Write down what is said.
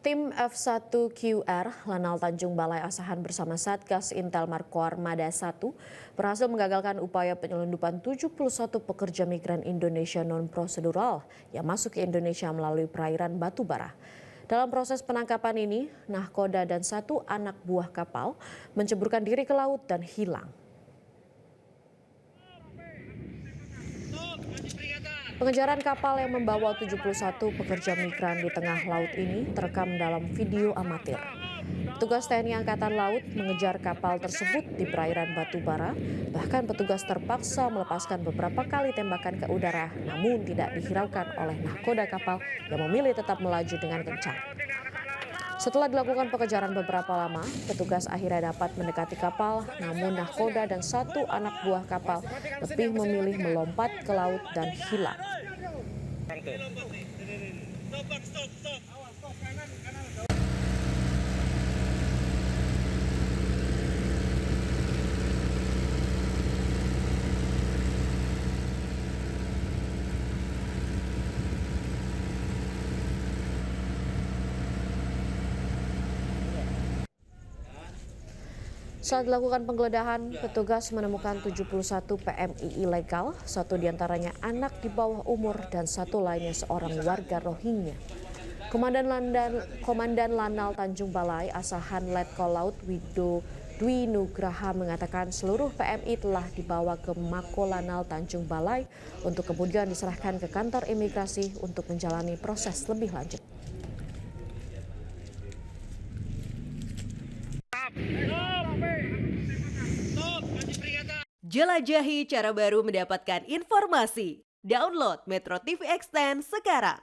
Tim F1QR Lanal Tanjung Balai Asahan bersama Satgas Intel Markoarmada 1 berhasil menggagalkan upaya penyelundupan 71 pekerja migran Indonesia non-prosedural yang masuk ke Indonesia melalui perairan Batubara. Dalam proses penangkapan ini, nahkoda dan satu anak buah kapal menceburkan diri ke laut dan hilang. Pengejaran kapal yang membawa 71 pekerja migran di tengah laut ini terekam dalam video amatir. Petugas TNI Angkatan Laut mengejar kapal tersebut di perairan Batubara, bahkan petugas terpaksa melepaskan beberapa kali tembakan ke udara, namun tidak dihiraukan oleh nahkoda kapal yang memilih tetap melaju dengan kencang. Setelah dilakukan pengejaran beberapa lama, petugas akhirnya dapat mendekati kapal, namun nahkoda dan satu anak buah kapal lebih memilih melompat ke laut dan hilang. Saat dilakukan penggeledahan, petugas menemukan 71 PMI ilegal, satu diantaranya anak di bawah umur dan satu lainnya seorang warga Rohingya. Komandan Lanal Tanjung Balai Asahan Letkol Laut Wido Dwi Nugraha mengatakan seluruh PMI telah dibawa ke Mako Lanal Tanjung Balai untuk kemudian diserahkan ke kantor imigrasi untuk menjalani proses lebih lanjut. Jelajahi cara baru mendapatkan informasi. Download Metro TV Extend sekarang.